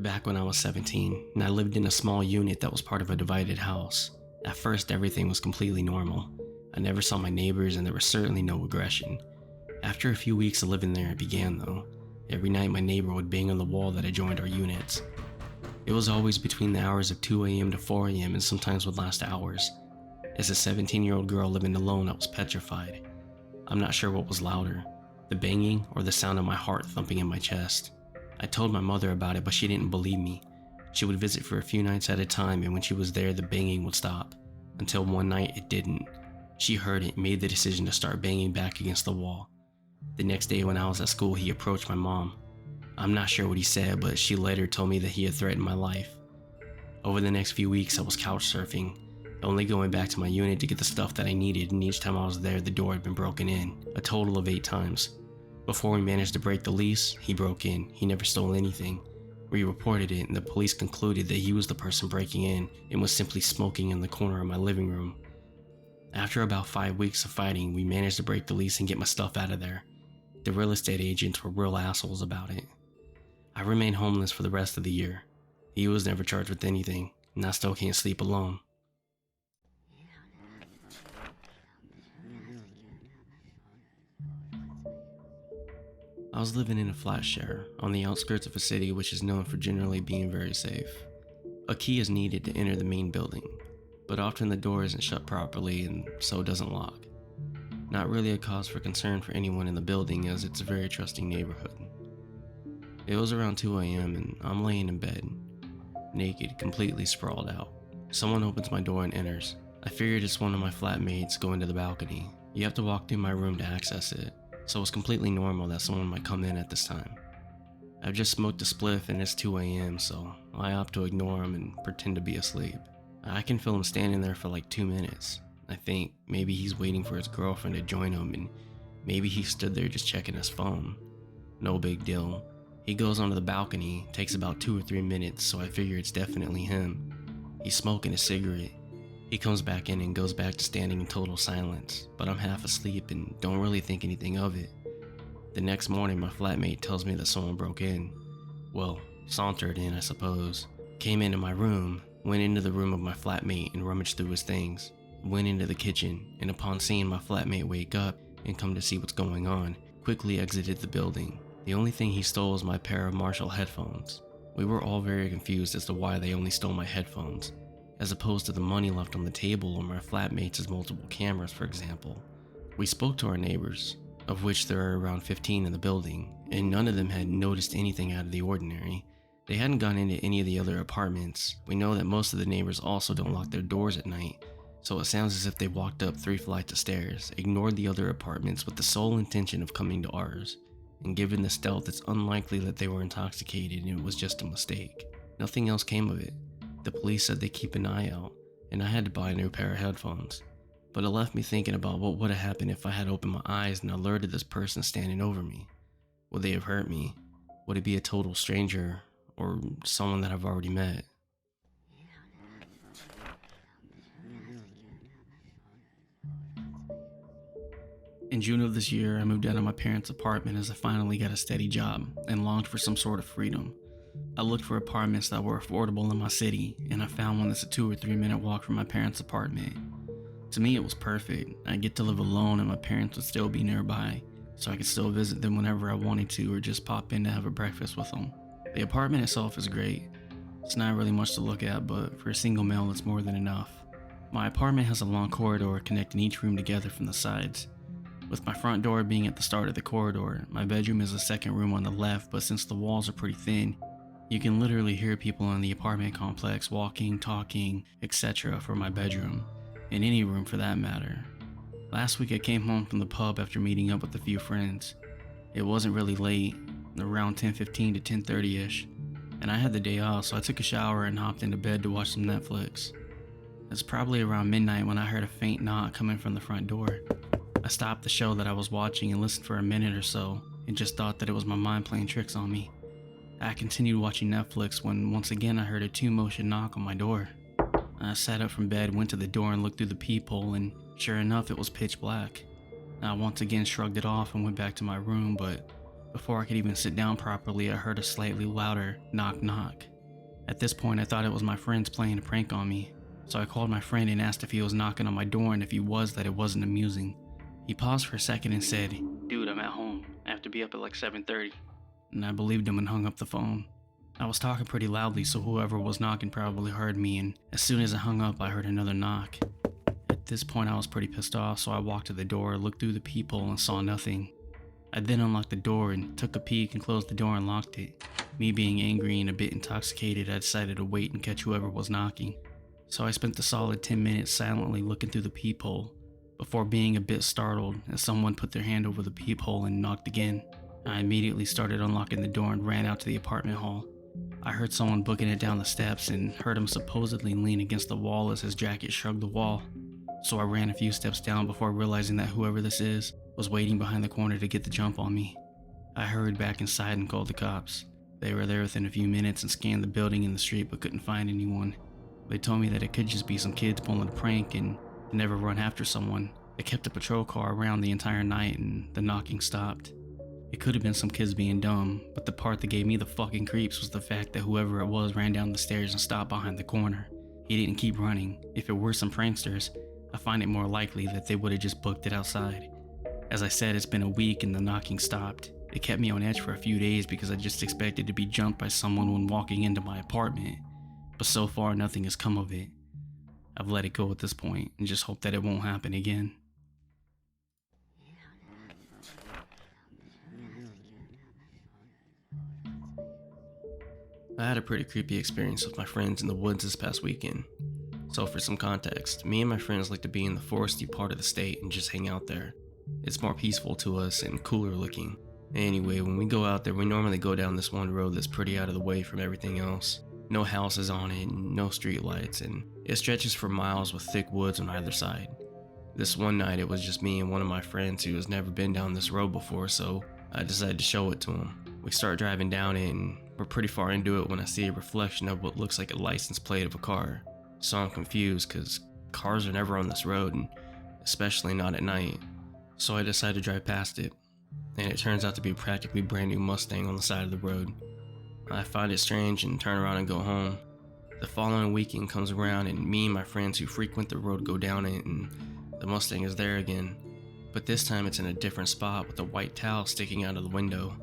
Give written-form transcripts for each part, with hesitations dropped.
Back when I was 17, and I lived in a small unit that was part of a divided house. At first, everything was completely normal. I never saw my neighbors, and there was certainly no aggression. After a few weeks of living there, it began though. Every night, my neighbor would bang on the wall that adjoined our units. It was always between the hours of 2 a.m. to 4 a.m. and sometimes would last hours. As a 17-year-old girl living alone, I was petrified. I'm not sure what was louder, the banging or the sound of my heart thumping in my chest. I told my mother about it, but she didn't believe me. She would visit for a few nights at a time, and when she was there, the banging would stop. Until one night, it didn't. She heard it and made the decision to start banging back against the wall. The next day when I was at school, he approached my mom. I'm not sure what he said, but she later told me that he had threatened my life. Over the next few weeks, I was couch surfing, only going back to my unit to get the stuff that I needed, and each time I was there, the door had been broken in, a total of 8 times. Before we managed to break the lease, he broke in. He never stole anything. We reported it, and the police concluded that he was the person breaking in and was simply smoking in the corner of my living room. After about 5 weeks of fighting, we managed to break the lease and get my stuff out of there. The real estate agents were real assholes about it. I remained homeless for the rest of the year. He was never charged with anything, and I still can't sleep alone. I was living in a flat share on the outskirts of a city which is known for generally being very safe. A key is needed to enter the main building, but often the door isn't shut properly and so doesn't lock. Not really a cause for concern for anyone in the building, as it's a very trusting neighborhood. It was around 2 a.m. and I'm laying in bed, naked, completely sprawled out. Someone opens my door and enters. I figured it's one of my flatmates going to the balcony. You have to walk through my room to access it, so it's completely normal that someone might come in at this time. I've just smoked a spliff and it's 2 a.m. so I opt to ignore him and pretend to be asleep. I can feel him standing there for like 2 minutes. I think maybe he's waiting for his girlfriend to join him, and maybe he stood there just checking his phone. No big deal. He goes onto the balcony, takes about 2 or 3 minutes, so I figure it's definitely him. He's smoking a cigarette. He comes back in and goes back to standing in total silence, but I'm half asleep and don't really think anything of it. The next morning, my flatmate tells me that someone broke in. Well, sauntered in, I suppose. Came into my room, went into the room of my flatmate and rummaged through his things. Went into the kitchen, and upon seeing my flatmate wake up and come to see what's going on, quickly exited the building. The only thing he stole was my pair of Marshall headphones. We were all very confused as to why they only stole my headphones, as opposed to the money left on the table or my flatmates' multiple cameras, for example. We spoke to our neighbors, of which there are around 15 in the building, and none of them had noticed anything out of the ordinary. They hadn't gone into any of the other apartments. We know that most of the neighbors also don't lock their doors at night, so it sounds as if they walked up 3 flights of stairs, ignored the other apartments with the sole intention of coming to ours. And given the stealth, it's unlikely that they were intoxicated and it was just a mistake. Nothing else came of it. The police said they keep an eye out, and I had to buy a new pair of headphones. But it left me thinking about what would have happened if I had opened my eyes and alerted this person standing over me. Would they have hurt me? Would it be a total stranger, or someone that I've already met? In June of this year, I moved out of my parents' apartment as I finally got a steady job and longed for some sort of freedom. I looked for apartments that were affordable in my city, and I found one that's a 2 or 3 minute walk from my parents' apartment. To me, it was perfect. I'd get to live alone and my parents would still be nearby, so I could still visit them whenever I wanted to or just pop in to have a breakfast with them. The apartment itself is great. It's not really much to look at, but for a single male, it's more than enough. My apartment has a long corridor connecting each room together from the sides. With my front door being at the start of the corridor, my bedroom is the second room on the left, but since the walls are pretty thin, you can literally hear people in the apartment complex walking, talking, etc. for my bedroom, in any room for that matter. Last week I came home from the pub after meeting up with a few friends. It wasn't really late, around 10:15 to 10:30ish, and I had the day off, so I took a shower and hopped into bed to watch some Netflix. It's probably around midnight when I heard a faint knock coming from the front door. I stopped the show that I was watching and listened for a minute or so, and just thought that it was my mind playing tricks on me. I continued watching Netflix when once again I heard a 2-motion knock on my door. I sat up from bed, went to the door and looked through the peephole, and sure enough, it was pitch black. I once again shrugged it off and went back to my room, but before I could even sit down properly, I heard a slightly louder knock knock. At this point, I thought it was my friends playing a prank on me, so I called my friend and asked if he was knocking on my door, and if he was, that it wasn't amusing. He paused for a second and said, "Dude, I'm at home. I have to be up at like 7:30. And I believed him and hung up the phone. I was talking pretty loudly, so whoever was knocking probably heard me, and as soon as I hung up, I heard another knock. At this point, I was pretty pissed off, so I walked to the door, looked through the peephole, and saw nothing. I then unlocked the door and took a peek and closed the door and locked it. Me being angry and a bit intoxicated, I decided to wait and catch whoever was knocking. So I spent the solid 10 minutes silently looking through the peephole, before being a bit startled as someone put their hand over the peephole and knocked again. I immediately started unlocking the door and ran out to the apartment hall. I heard someone booking it down the steps and heard him supposedly lean against the wall as his jacket shrugged the wall. So I ran a few steps down before realizing that whoever this is was waiting behind the corner to get the jump on me. I hurried back inside and called the cops. They were there within a few minutes and scanned the building and the street but couldn't find anyone. They told me that it could just be some kids pulling a prank and to never run after someone. They kept a patrol car around the entire night and the knocking stopped. It could have been some kids being dumb, but the part that gave me the fucking creeps was the fact that whoever it was ran down the stairs and stopped behind the corner. He didn't keep running. If it were some pranksters, I find it more likely that they would have just booked it outside. As I said, it's been a week and the knocking stopped. It kept me on edge for a few days because I just expected to be jumped by someone when walking into my apartment, but so far nothing has come of it. I've let it go at this point and just hope that it won't happen again. I had a pretty creepy experience with my friends in the woods this past weekend. So for some context, me and my friends like to be in the foresty part of the state and just hang out there. It's more peaceful to us and cooler looking. Anyway, when we go out there, we normally go down this one road that's pretty out of the way from everything else. No houses on it and no street lights, and it stretches for miles with thick woods on either side. This one night it was just me and one of my friends who has never been down this road before, so I decided to show it to him. We start driving down it and we're pretty far into it when I see a reflection of what looks like a license plate of a car. So I'm confused because cars are never on this road, and especially not at night. So I decide to drive past it, and it turns out to be a practically brand new Mustang on the side of the road. I find it strange and turn around and go home. The following weekend comes around and me and my friends who frequent the road go down it, and the Mustang is there again. But this time it's in a different spot with a white towel sticking out of the window.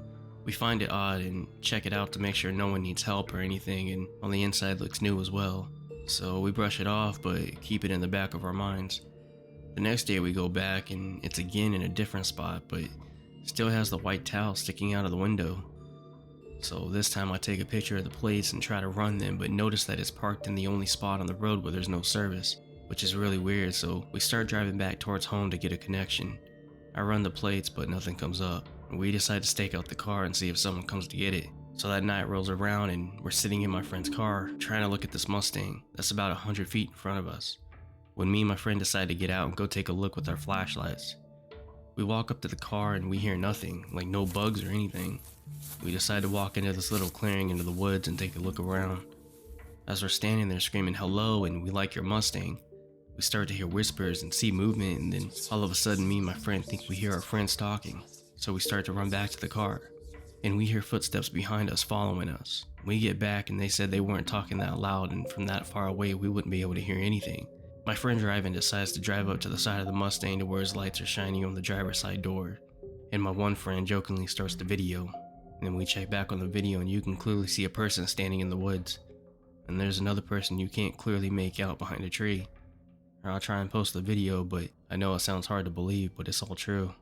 We find it odd and check it out to make sure no one needs help or anything, and on the inside looks new as well. So we brush it off but keep it in the back of our minds. The next day we go back and it's again in a different spot, but still has the white towel sticking out of the window. So this time I take a picture of the plates and try to run them, but notice that it's parked in the only spot on the road where there's no service, which is really weird, so we start driving back towards home to get a connection. I run the plates but nothing comes up. We decide to stake out the car and see if someone comes to get it. So that night rolls around and we're sitting in my friend's car trying to look at this Mustang that's about 100 feet in front of us, when me and my friend decide to get out and go take a look with our flashlights. We walk up to the car and we hear nothing, like no bugs or anything. We decide to walk into this little clearing into the woods and take a look around. As we're standing there screaming hello and we like your Mustang, we start to hear whispers and see movement, and then all of a sudden me and my friend think we hear our friends talking. So we start to run back to the car, and we hear footsteps behind us following us. We get back and they said they weren't talking that loud, and from that far away we wouldn't be able to hear anything. My friend driving decides to drive up to the side of the Mustang to where his lights are shining on the driver's side door, and my one friend jokingly starts the video. And then we check back on the video and you can clearly see a person standing in the woods, and there's another person you can't clearly make out behind a tree. I'll try and post the video, but I know it sounds hard to believe, but it's all true.